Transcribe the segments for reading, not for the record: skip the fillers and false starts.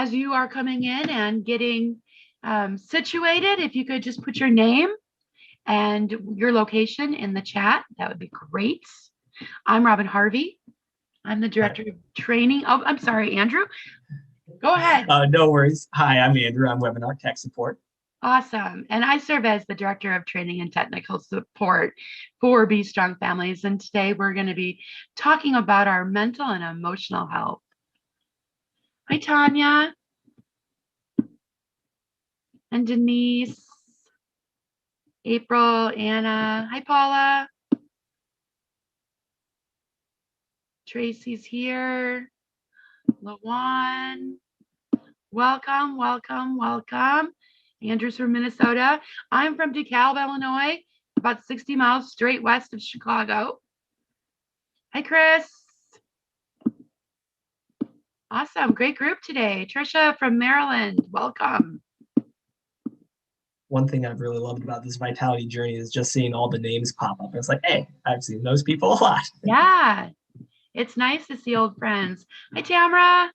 as you are coming in and getting situated, if you could just put your name and your location in the chat, that would be great. I'm Robyn Harvey. I'm the Director of Training. Oh, I'm sorry, Andrew. Go ahead. No worries. Hi, I'm Andrew. I'm Webinar Tech Support. Awesome. And I serve as the Director of Training and Technical Support for Be Strong Families. And today we're going to be talking about our mental and emotional health. Hi, Tanya. And Denise. April, Anna. Hi, Paula. Tracy's here. Lawan. Welcome, welcome, welcome. Andrew's from Minnesota. I'm from DeKalb, Illinois, about 60 miles straight west of Chicago. Hi, Chris. Awesome, great group today. Trisha from Maryland, welcome. One thing I've really loved about this Vitality journey is just seeing all the names pop up. It's like, hey, I've seen those people a lot. Yeah, it's nice to see old friends. Hi, Tamara.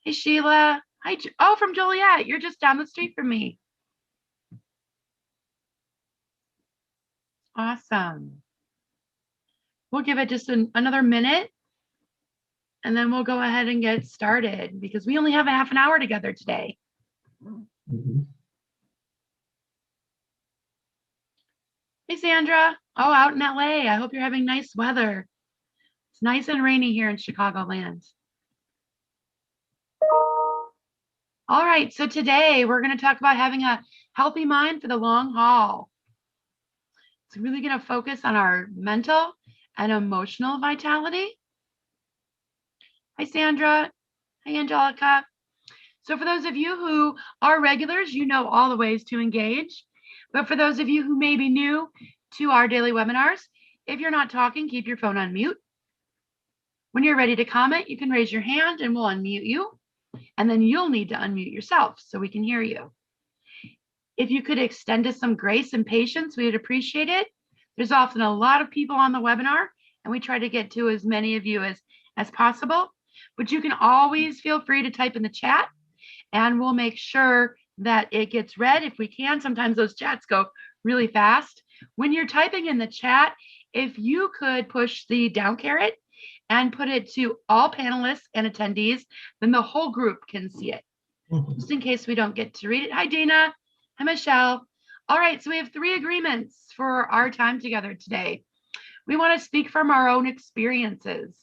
Hey, Sheila. Hi, oh, from Joliet. You're just down the street from me. Awesome. We'll give it just another minute, and then we'll go ahead and get started because we only have a half an hour together today. Mm-hmm. Hey, Sandra. Oh, out in LA. I hope you're having nice weather. It's nice and rainy here in Chicagoland. All right, so today we're going to talk about having a healthy mind for the long haul. It's really going to focus on our mental and emotional vitality. Hi, Sandra. Hi, Angelica. So for those of you who are regulars, you know all the ways to engage. But for those of you who may be new to our daily webinars, if you're not talking, keep your phone on mute. When you're ready to comment, you can raise your hand and we'll unmute you. And then you'll need to unmute yourself so we can hear you. If you could extend us some grace and patience, we'd appreciate it. There's often a lot of people on the webinar, and we try to get to as many of you as possible. But you can always feel free to type in the chat, and we'll make sure that it gets read if we can. Sometimes those chats go really fast. When you're typing in the chat, if you could push the down caret and put it to all panelists and attendees, then the whole group can see it, just in case we don't get to read it. Hi, Dana. Hi, Michelle. All right, so we have 3 agreements for our time together today. We want to speak from our own experiences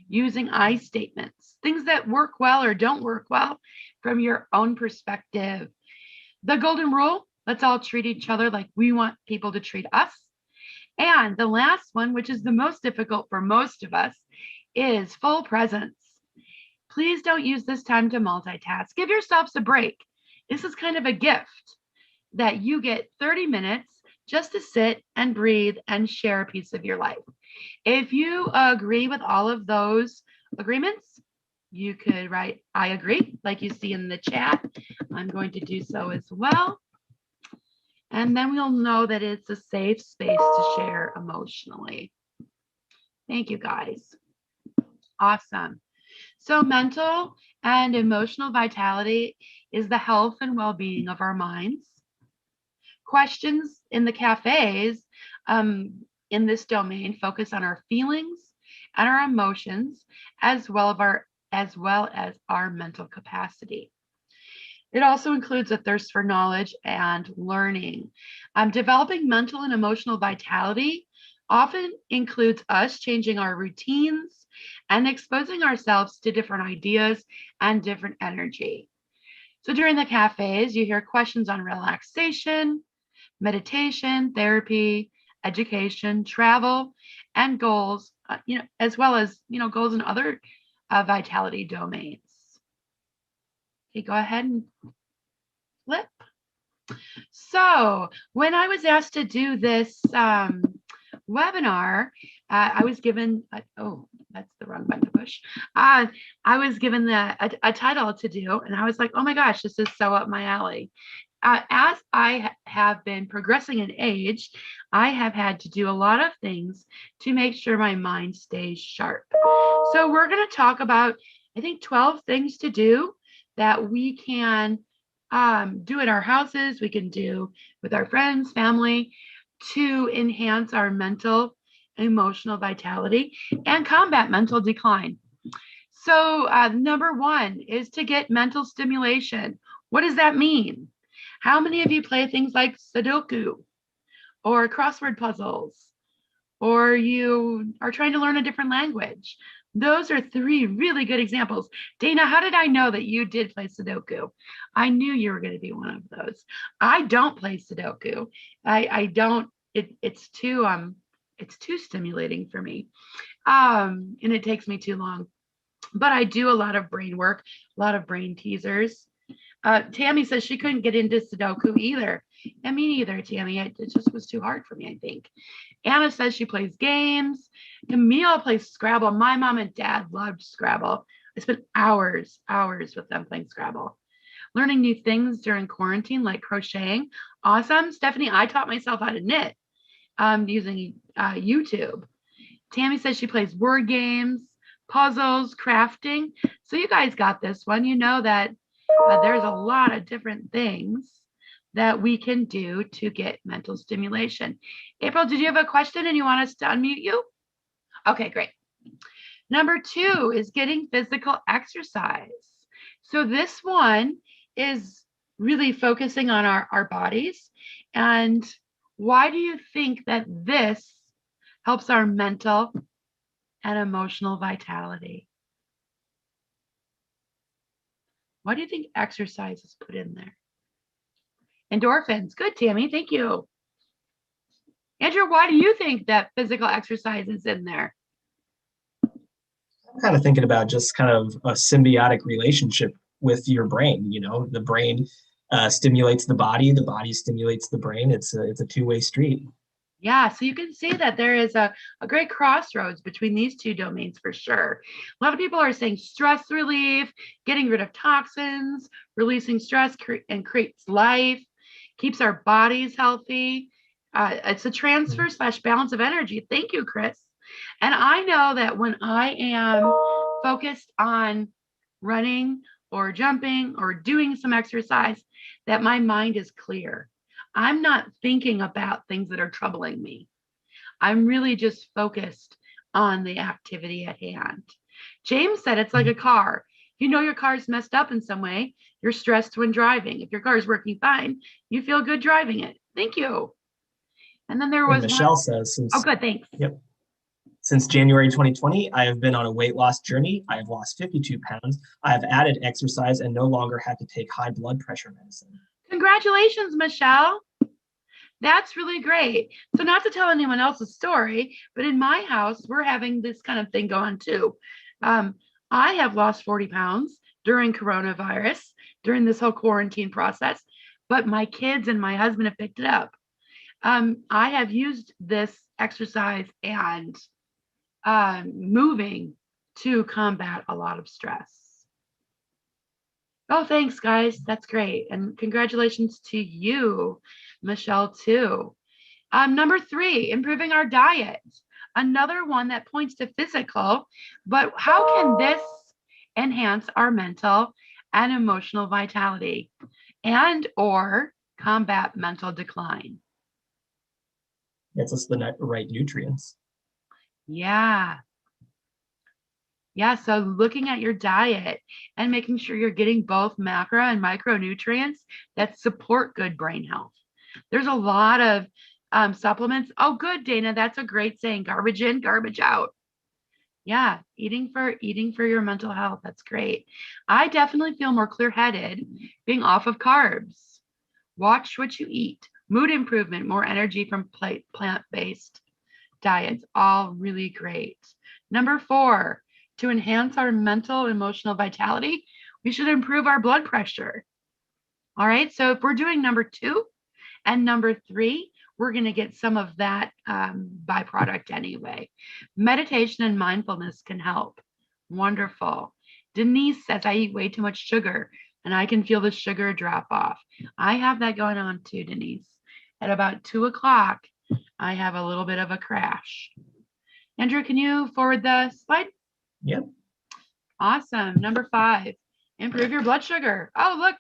using I statements, things that work well or don't work well from your own perspective. The golden rule, let's all treat each other like we want people to treat us. And the last one, which is the most difficult for most of us, is full presence. Please don't use this time to multitask. Give yourselves a break. This is kind of a gift that you get 30 minutes just to sit and breathe and share a piece of your life. If you agree with all of those agreements, you could write, I agree, like you see in the chat. I'm going to do so as well. And then we'll know that it's a safe space to share emotionally. Thank you, guys. Awesome. So mental and emotional vitality is the health and well-being of our minds. Questions in the cafes in this domain focus on our feelings and our emotions, as well as our mental capacity. It also includes a thirst for knowledge and learning. Developing mental and emotional vitality often includes us changing our routines and exposing ourselves to different ideas and different energy. So during the cafes, you hear questions on relaxation, meditation, therapy, education, travel, and goals, as well as, goals in other vitality domains. Okay, go ahead and flip. So when I was asked to do this webinar, I was given, oh, that's the wrong button to push. I was given a title to do, and I was like, oh my gosh, this is so up my alley. As I have been progressing in age, I have had to do a lot of things to make sure my mind stays sharp. So we're going to talk about, I think, 12 things to do that we can do at our houses, we can do with our friends, family, to enhance our mental, emotional vitality and combat mental decline. So number one is to get mental stimulation. What does that mean? How many of you play things like Sudoku or crossword puzzles, or you are trying to learn a different language? Those are three really good examples. Dana, how did I know that you did play Sudoku? I knew you were going to be one of those. I don't play Sudoku. I don't. It's too stimulating for me, and it takes me too long. But I do a lot of brain work, a lot of brain teasers. Tammy says she couldn't get into Sudoku either. And me neither, Tammy. It just was too hard for me, I think. Anna says she plays games. Camille plays Scrabble. My mom and dad loved Scrabble. I spent hours with them playing Scrabble. Learning new things during quarantine, like crocheting. Awesome. Stephanie, I taught myself how to knit using YouTube. Tammy says she plays word games, puzzles, crafting. So you guys got this one. You know that there's a lot of different things that we can do to get mental stimulation. April, did you have a question and you want us to unmute you? Okay, great. Number two is getting physical exercise. So this one is really focusing on our bodies. And why do you think that this helps our mental and emotional vitality? What do you think exercise is put in there? Endorphins. Good, Tammy. Thank you. Andrew, why do you think that physical exercise is in there? I'm kind of thinking about just kind of a symbiotic relationship with your brain. You know, the brain stimulates the body stimulates the brain. It's a two-way street. Yeah, so you can see that there is a great crossroads between these two domains for sure. A lot of people are saying stress relief, getting rid of toxins, releasing stress and creates life, keeps our bodies healthy. It's a transfer / balance of energy. Thank you, Chris. And I know that when I am focused on running or jumping or doing some exercise, that my mind is clear. I'm not thinking about things that are troubling me. I'm really just focused on the activity at hand. James said it's like a car. You know your car's messed up in some way, you're stressed when driving. If your car is working fine, you feel good driving it. Thank you. And then there was Michelle says, oh, good, thanks. Yep. Since January 2020, I have been on a weight loss journey. I have lost 52 pounds. I have added exercise and no longer have to take high blood pressure medicine. Congratulations, Michelle. That's really great. So not to tell anyone else's story, but in my house, we're having this kind of thing going too. I have lost 40 pounds during coronavirus, during this whole quarantine process, but my kids and my husband have picked it up. I have used this exercise and moving to combat a lot of stress. Oh, thanks, guys. That's great. And congratulations to you, Michelle, too. Number three, improving our diet. Another one that points to physical, but how can this enhance our mental and emotional vitality and or combat mental decline? Gets us the right nutrients. Yeah. Yeah, so looking at your diet and making sure you're getting both macro and micronutrients that support good brain health. There's a lot of supplements. Oh, good, Dana. That's a great saying. Garbage in, garbage out. Yeah, eating for your mental health. That's great. I definitely feel more clear-headed being off of carbs. Watch what you eat. Mood improvement, more energy from plant-based diets. All really great. Number four, to enhance our mental emotional vitality, we should improve our blood pressure. All right, so if we're doing number two and number three, we're going to get some of that byproduct anyway. Meditation and mindfulness can help. Wonderful. Denise says, I eat way too much sugar and I can feel the sugar drop off. I have that going on too, Denise. At about 2 o'clock, I have a little bit of a crash. Andrew, can you forward the slide? Yep. Awesome. Number five, Improve your blood sugar. Oh, look,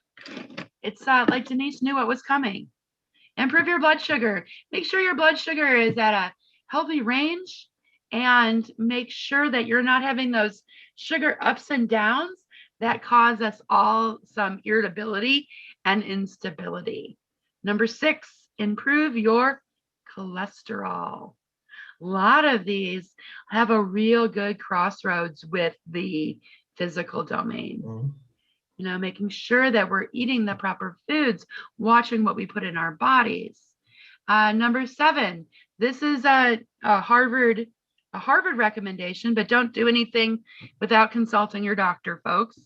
it's like Denise knew what was coming. Improve your blood sugar. Make sure your blood sugar is at a healthy range, and make sure that you're not having those sugar ups and downs that cause us all some irritability and instability. Number 6, improve your cholesterol. A lot of these have a real good crossroads with the physical domain. Making sure that we're eating the proper foods, watching what we put in our bodies. Number 7, this is a Harvard recommendation, but don't do anything without consulting your doctor, folks.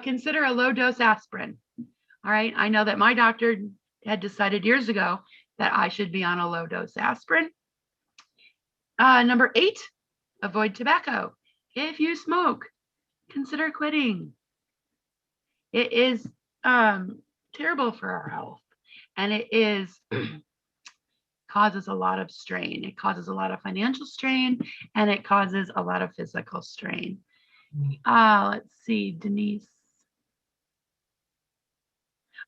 Consider a low dose aspirin. All right. I know that my doctor had decided years ago that I should be on a low dose aspirin. Number 8, avoid tobacco. If you smoke, consider quitting. It is terrible for our health, and it is causes a lot of strain. It causes a lot of financial strain, and it causes a lot of physical strain. Let's see, Denise.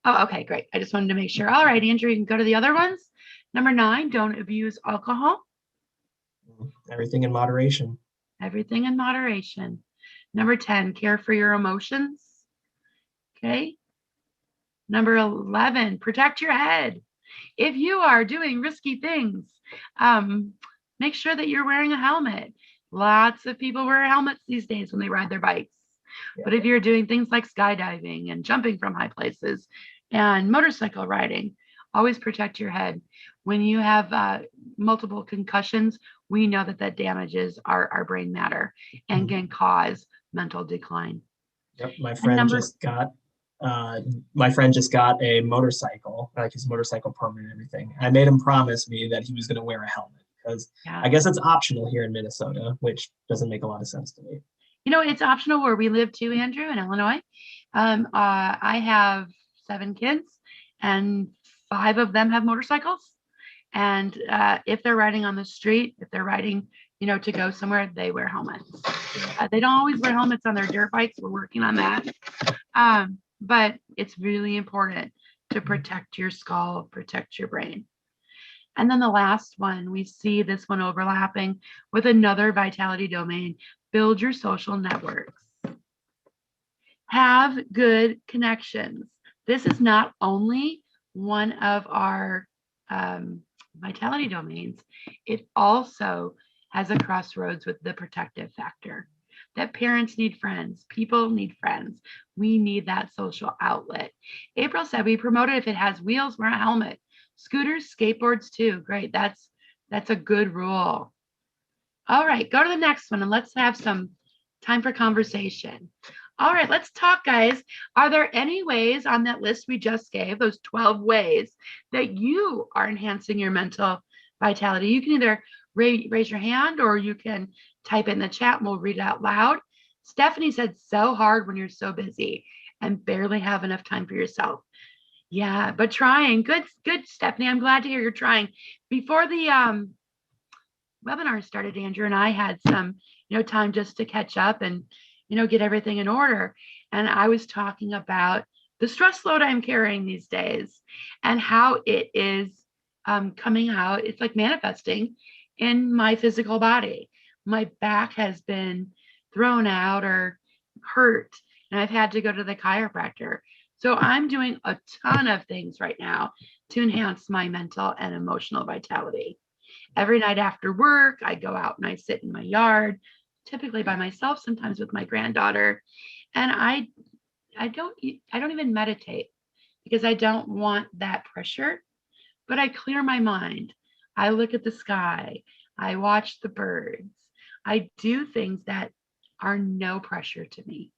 Oh, okay, great. I just wanted to make sure. All right, Andrew, you can go to the other ones. Number 9, don't abuse alcohol. Everything in moderation. Everything in moderation. Number 10, care for your emotions. Okay. Number 11, protect your head. If you are doing risky things, make sure that you're wearing a helmet. Lots of people wear helmets these days when they ride their bikes. Yeah. But if you're doing things like skydiving and jumping from high places and motorcycle riding, always protect your head. When you have multiple concussions, we know that damages our brain matter and can cause mental decline. Yep, my friend just got a motorcycle, like his motorcycle permit and everything. I made him promise me that he was going to wear a helmet because I guess it's optional here in Minnesota, which doesn't make a lot of sense to me. It's optional where we live too, Andrew, in Illinois. I have 7 kids, and 5 of them have motorcycles. And if they're riding on the street, if they're riding, to go somewhere, they wear helmets. They don't always wear helmets on their dirt bikes. We're working on that. But it's really important to protect your skull, protect your brain. And then the last one, we see this one overlapping with another vitality domain. Build your social networks. Have good connections. This is not only one of our vitality domains, it also has a crossroads with the protective factor. That parents need friends, people need friends. We need that social outlet. April said we promote it if it has wheels, wear a helmet. Scooters, skateboards too. Great. That's a good rule. All right, go to the next one and let's have some time for conversation. All right, let's talk, guys. Are there any ways on that list we just gave, those 12 ways, that you are enhancing your mental vitality? You can either raise your hand or you can type in the chat and we'll read it out loud. Stephanie said, so hard when you're so busy and barely have enough time for yourself. Yeah, but trying. Good, Stephanie. I'm glad to hear you're trying. Before the webinar started, Andrew and I had some, time just to catch up and, get everything in order. And I was talking about the stress load I'm carrying these days and how it is coming out. It's like manifesting in my physical body. My back has been thrown out or hurt, and I've had to go to the chiropractor. So I'm doing a ton of things right now to enhance my mental and emotional vitality. Every night after work, I go out and I sit in my yard, typically by myself, sometimes with my granddaughter. And I don't even meditate because I don't want that pressure, but I clear my mind. I look at the sky. I watch the birds. I do things that are no pressure to me.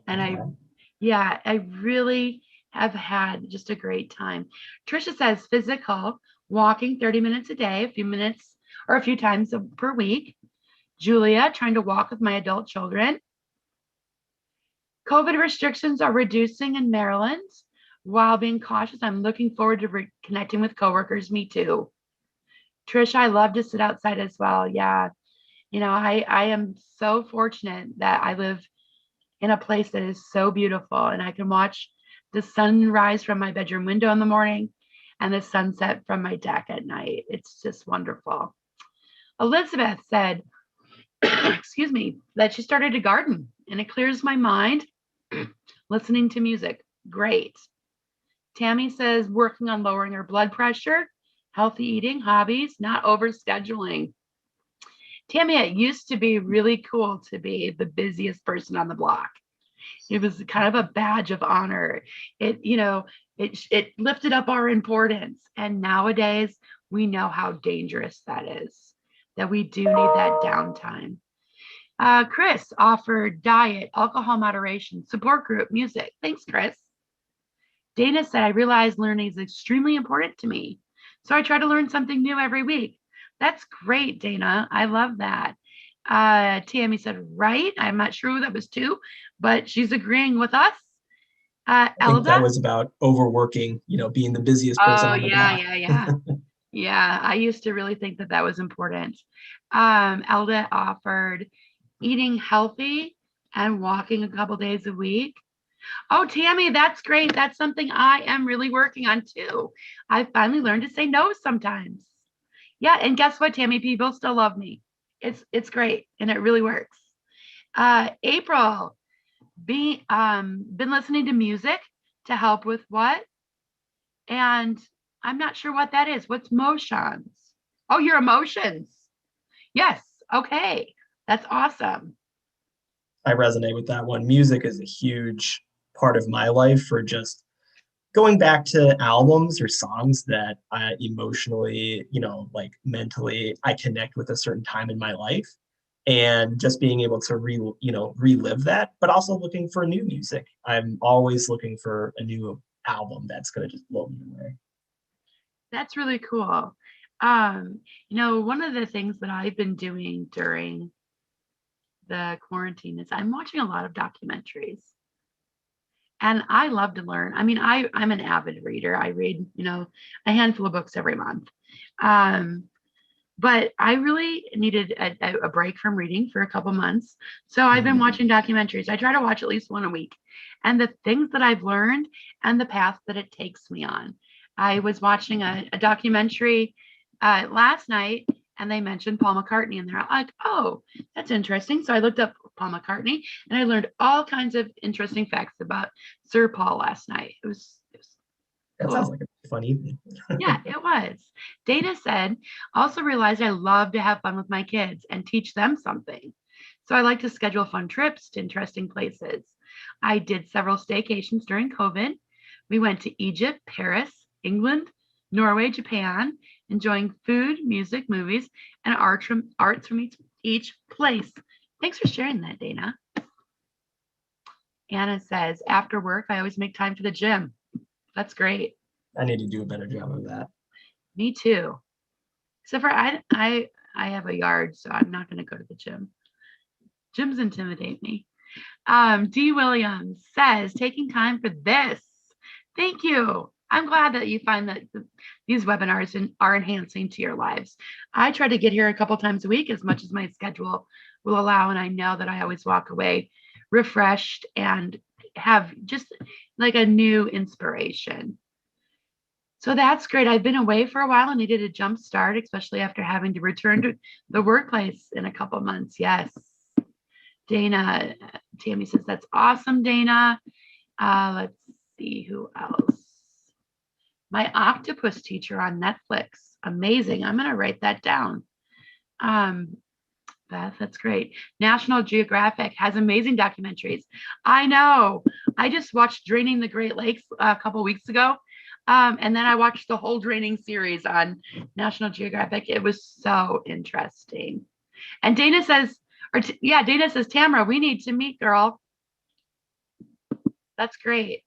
And I really have had just a great time. Trisha says physical, walking 30 minutes a day, a few minutes or a few times per week. Julia, trying to walk with my adult children. COVID restrictions are reducing in Maryland. While being cautious, I'm looking forward to reconnecting with coworkers. Me too. Trisha, I love to sit outside as well. Yeah. I am so fortunate that I live in a place that is so beautiful, and I can watch the sunrise from my bedroom window in the morning and the sunset from my deck at night. It's just wonderful. Elizabeth said, excuse me, that she started to garden and it clears my mind listening to music. Great. Tammy says working on lowering her blood pressure, healthy eating, hobbies, not overscheduling. Tammy, it used to be really cool to be the busiest person on the block. It was kind of a badge of honor. It lifted up our importance. And nowadays we know how dangerous that is, that we do need that downtime. Chris offered diet, alcohol moderation, support group, music. Thanks, Chris. Dana said, I realized learning is extremely important to me. So I try to learn something new every week. That's great, Dana. I love that. Tammy said, right. I'm not sure who that was to, but she's agreeing with us. I think that Elda? was about overworking, being the busiest person Oh, on the yeah, block. yeah, yeah. Yeah, I used to really think that that was important. Elda offered eating healthy and walking a couple days a week. Oh, Tammy, that's great. That's something I am really working on too. I finally learned to say no sometimes. Yeah, and guess what, Tammy? People still love me. It's great and it really works. April, been listening to music to help with what? And I'm not sure what that is. What's motions? Oh, your emotions. Yes. Okay. That's awesome. I resonate with that one. Music is a huge part of my life for just going back to albums or songs that I emotionally, like mentally, I connect with a certain time in my life, and just being able to relive that, but also looking for new music. I'm always looking for a new album that's going to just blow me away. That's really cool. One of the things that I've been doing during the quarantine is I'm watching a lot of documentaries. And I love to learn. I mean, I'm an avid reader. I read, a handful of books every month. Um, but I really needed a break from reading for a couple months. So I've been watching documentaries. I try to watch at least one a week. And the things that I've learned and the path that it takes me on. I was watching a documentary last night and they mentioned Paul McCartney and they're like, oh, that's interesting. So I looked up Paul McCartney and I learned all kinds of interesting facts about Sir Paul last night. It was That cool. sounds like a fun evening. Yeah, it was. Dana said, also realized I love to have fun with my kids and teach them something. So I like to schedule fun trips to interesting places. I did several staycations during COVID. We went to Egypt, Paris, England, Norway, Japan, enjoying food, music, movies, and arts from each place. Thanks for sharing that, Dana. Anna says, after work, I always make time for the gym. That's great. I need to do a better job of that. Me too. Except for I have a yard, so I'm not going to go to the gym. Gyms intimidate me. D. Williams says, taking time for this. Thank you. I'm glad that you find that these webinars are enhancing to your lives. I try to get here a couple times a week as much as my schedule will allow, and I know that I always walk away refreshed and have just like a new inspiration. So that's great. I've been away for a while and needed a jump start, especially after having to return to the workplace in a couple months. Yes. Dana, Tammy says, that's awesome, Dana. Let's see who else. My octopus teacher on Netflix. Amazing. I'm going to write that down. Beth, that's great. National Geographic has amazing documentaries. I know. I just watched Draining the Great Lakes a couple weeks ago. And then I watched the whole Draining series on National Geographic. It was so interesting. And Dana says, Dana says, Tamara, we need to meet, girl. That's great.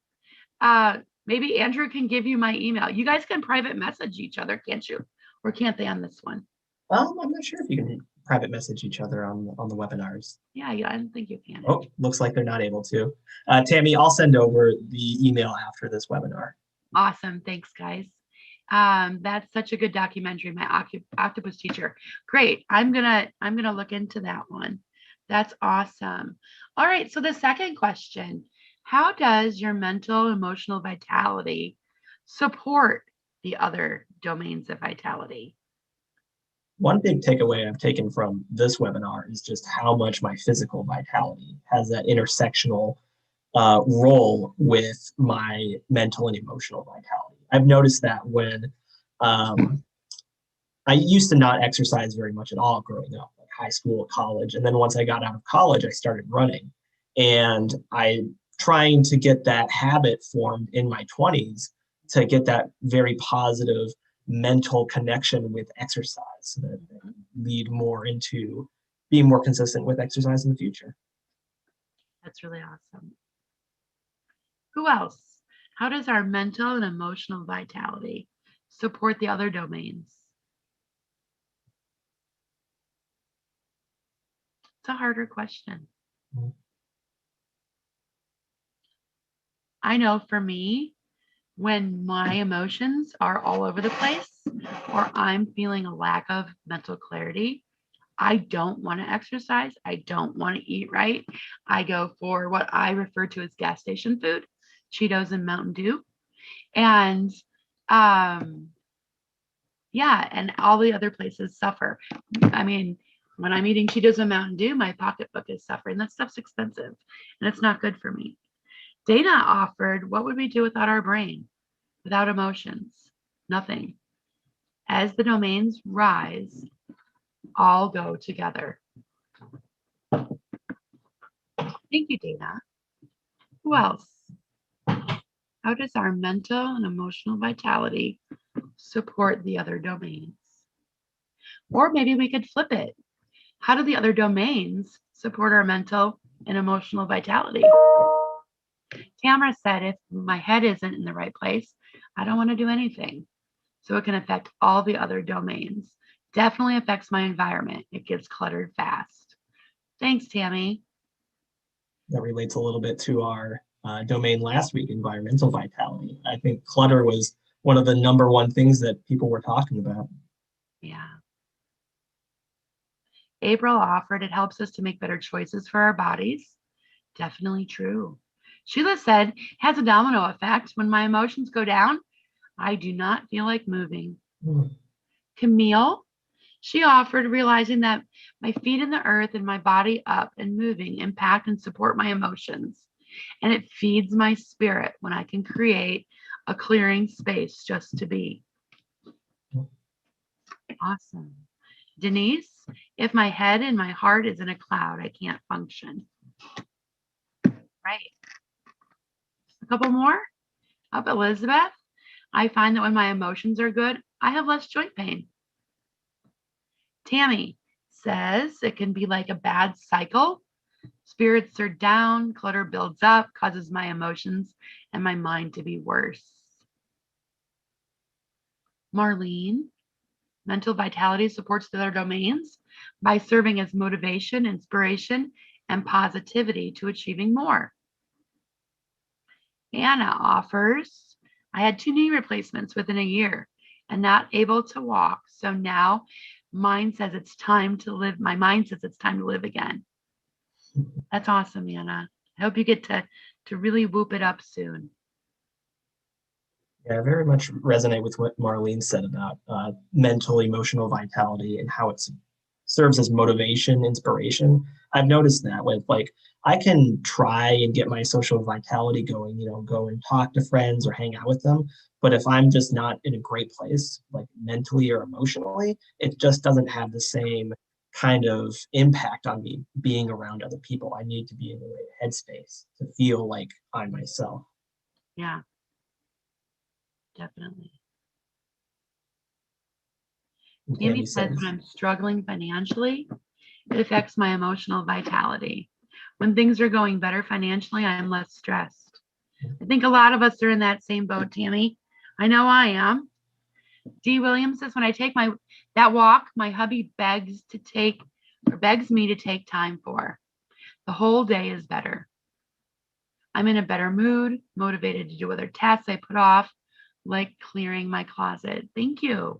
Maybe Andrew can give you my email. You guys can private message each other, can't you? Or can't they on this one? I'm not sure if you can private message each other on the webinars. Yeah, I don't think you can. Oh, looks like they're not able to. Tammy, I'll send over the email after this webinar. Awesome. Thanks, guys. That's such a good documentary, my octopus teacher. Great. I'm gonna look into that one. That's awesome. All right. So the second question, how does your mental, emotional vitality support the other domains of vitality? One big takeaway I've taken from this webinar is just how much my physical vitality has that intersectional role with my mental and emotional vitality. I've noticed that when I used to not exercise very much at all growing up, like high school, college. And then once I got out of college, I started running. And I trying to get that habit formed in my 20s to get that very positive mental connection with exercise that lead more into being more consistent with exercise in the future. That's really awesome. Who else? How does our mental and emotional vitality support the other domains? It's a harder question. Mm-hmm. I know for me, when my emotions are all over the place or I'm feeling a lack of mental clarity, I don't want to exercise. I don't want to eat right. I go for what I refer to as gas station food, Cheetos and Mountain Dew. And yeah, and all the other places suffer. I mean, when I'm eating Cheetos and Mountain Dew, my pocketbook is suffering. That stuff's expensive and it's not good for me. Dana offered, what would we do without our brain, without emotions? Nothing. As the domains rise, all go together. Thank you, Dana. Who else? How does our mental and emotional vitality support the other domains? Or maybe we could flip it. How do the other domains support our mental and emotional vitality? Tamara said, if my head isn't in the right place, I don't want to do anything. So it can affect all the other domains. Definitely affects my environment. It gets cluttered fast. Thanks, Tammy. That relates a little bit to our domain last week, environmental vitality. I think clutter was one of the number one things that people were talking about. Yeah. April offered, it helps us to make better choices for our bodies. Definitely true. Sheila said, has a domino effect. When my emotions go down, I do not feel like moving. Camille, she offered, realizing that my feet in the earth and my body up and moving impact and support my emotions. And it feeds my spirit when I can create a clearing space just to be. Awesome. Denise, if my head and my heart is in a cloud, I can't function. Right. A couple more. Up, Elizabeth. I find that when my emotions are good, I have less joint pain. Tammy says it can be like a bad cycle. Spirits are down, clutter builds up, causes my emotions and my mind to be worse. Marlene, mental vitality supports the other domains by serving as motivation, inspiration, and positivity to achieving more. Anna offers, I had 2 knee replacements within a year and not able to walk. So now mine says it's time to live. My mind says it's time to live again. That's awesome, Anna. I hope you get to really whoop it up soon. Yeah, I very much resonate with what Marlene said about mental, emotional vitality and how it serves as motivation, inspiration. I've noticed that with like, I can try and get my social vitality going, go and talk to friends or hang out with them. But if I'm just not in a great place, like mentally or emotionally, it just doesn't have the same kind of impact on me being around other people. I need to be in the right headspace to feel like I'm myself. Yeah, definitely. Amy says, when I'm struggling financially, it affects my emotional vitality. When things are going better financially, I'm less stressed. I think a lot of us are in that same boat, Tammy. I know I am. D. Williams says, when I take that walk, my hubby begs me to take time for. The whole day is better. I'm in a better mood, motivated to do other tasks I put off, like clearing my closet. Thank you.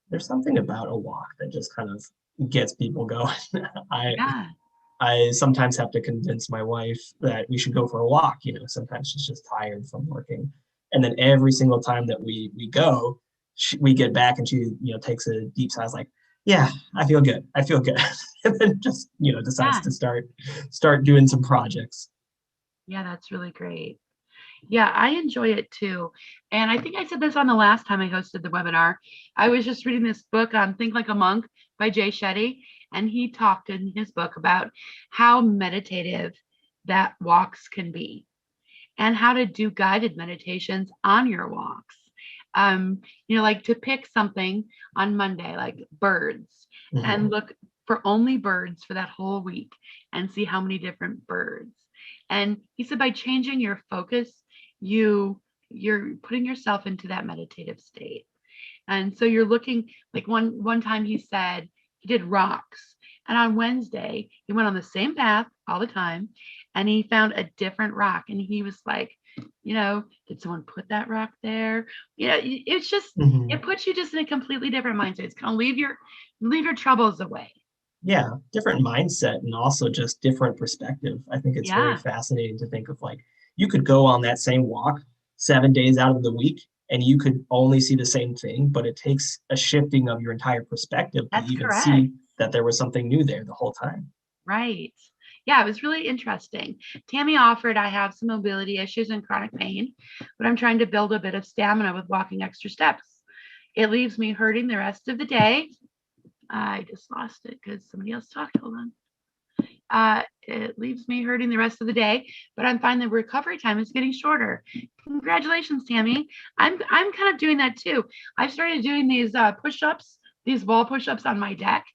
There's something about a walk that just kind of gets people going. I Yeah. I sometimes have to convince my wife that we should go for a walk. Sometimes she's just tired from working, and then every single time that we go, we get back and she takes a deep sigh, like, yeah, I feel good. I feel good, and then just decides Yeah. to start doing some projects. Yeah, that's really great. Yeah, I enjoy it too. And I think I said this on the last time I hosted the webinar. I was just reading this book on Think Like a Monk by Jay Shetty, and he talked in his book about how meditative that walks can be and how to do guided meditations on your walks. Like to pick something on Monday, like birds, and look for only birds for that whole week and see how many different birds. And he said by changing your focus, you're putting yourself into that meditative state. And so you're looking, like one time he said he did rocks. And on Wednesday, he went on the same path all the time and he found a different rock. And he was like, did someone put that rock there? It's just, it puts you just in a completely different mindset. It's kind of leave your troubles away. Yeah, different mindset and also just different perspective. I think it's very Yeah, fascinating to think of, like, you could go on that same walk 7 days out of the week and you could only see the same thing, but it takes a shifting of your entire perspective to that's even correct. see that there was something new there the whole time. Right. Yeah, it was really interesting. Tammy offered, I have some mobility issues and chronic pain, but I'm trying to build a bit of stamina with walking extra steps. It leaves me hurting the rest of the day. I just lost it because somebody else talked. Hold on. It leaves me hurting the rest of the day, but I'm finding the recovery time is getting shorter. Congratulations, Tammy. I'm kind of doing that too. I've started doing these push-ups, these wall push-ups on my deck.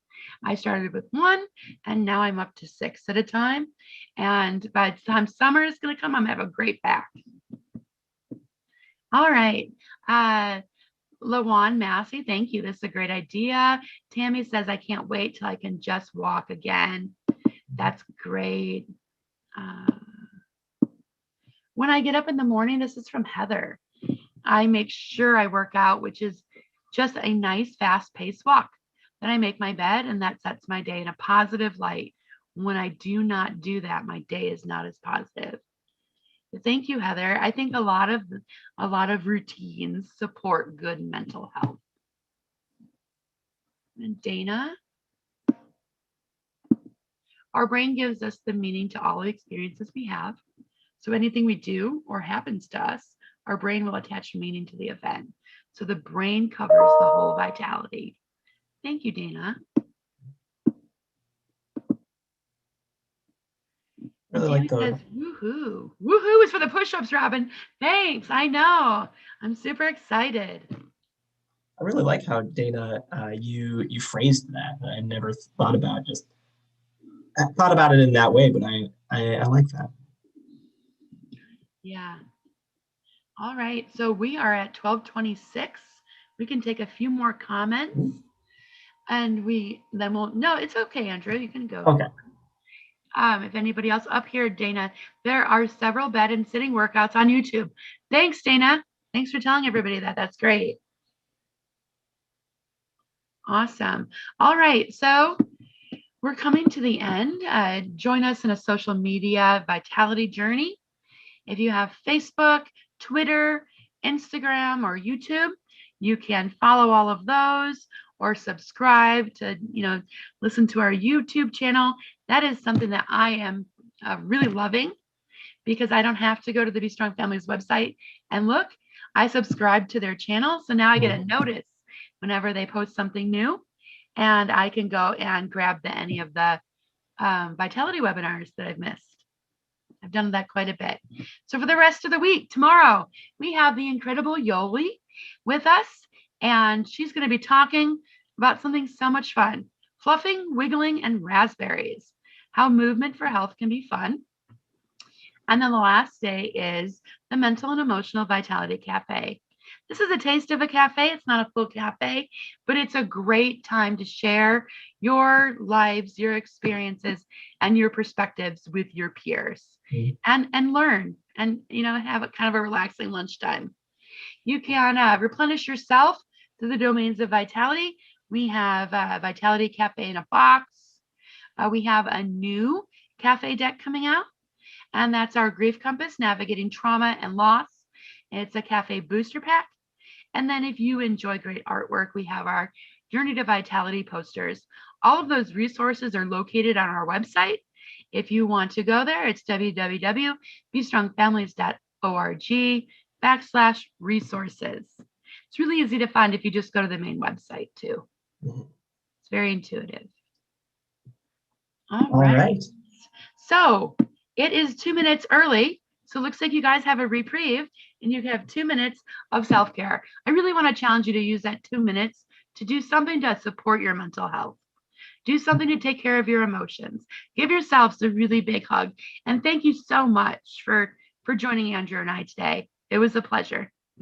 I started with 1 and now I'm up to 6 at a time. And by the time summer is going to come, I'm going to have a great back. All right. Lawan Massey, thank you. This is a great idea. Tammy says, I can't wait till I can just walk again. That's great. When I get up in the morning, this is from Heather, I make sure I work out, which is just a nice, fast-paced walk. Then I make my bed, and that sets my day in a positive light. When I do not do that, my day is not as positive. Thank you, Heather. I think a lot of routines support good mental health. And Dana, our brain gives us the meaning to all the experiences we have. So anything we do or happens to us, our brain will attach meaning to the event. So the brain covers the whole vitality. Thank you, Dana. Really Tammy like the says, woohoo. Woohoo is for the push-ups, Robyn. Thanks. I know. I'm super excited. I really like how, Dana, you phrased that. I never thought about it in that way, but I like that. Yeah. All right. So we are at 12:26. We can take a few more comments and then we'll, no, it's okay, Andrew. You can go. Okay. If anybody else up here, Dana, there are several bed and sitting workouts on YouTube. Thanks, Dana. Thanks for telling everybody that. That's great. Awesome. All right. So we're coming to the end. Join us in a social media vitality journey. If you have Facebook, Twitter, Instagram, or YouTube, you can follow all of those or subscribe to, listen to our YouTube channel. That is something that I am really loving because I don't have to go to the Be Strong Families website and look. I subscribe to their channel. So now I get a notice whenever they post something new and I can go and grab any of the vitality webinars that I've missed. I've done that quite a bit. So for the rest of the week, tomorrow, we have the incredible Yoli with us, and she's going to be talking about something so much fun, fluffing, wiggling, and raspberries, how movement for health can be fun. And then the last day is the Mental and Emotional Vitality Cafe. This is a taste of a cafe. It's not a full cafe, but it's a great time to share your lives, your experiences, and your perspectives with your peers and learn and, have a kind of a relaxing lunchtime. You can replenish yourself through the domains of vitality We have Vitality Cafe in a box. We have a new cafe deck coming out, and that's our Grief Compass, Navigating Trauma and Loss. It's a cafe booster pack. And then if you enjoy great artwork, we have our Journey to Vitality posters. All of those resources are located on our website. If you want to go there, it's www.bestrongfamilies.org/resources. It's really easy to find if you just go to the main website too. It's very intuitive. All right. So it is 2 minutes early. So it looks like you guys have a reprieve and you have 2 minutes of self-care. I really want to challenge you to use that 2 minutes to do something to support your mental health. Do something to take care of your emotions. Give yourselves a really big hug. And thank you so much for joining Andrew and I today. It was a pleasure.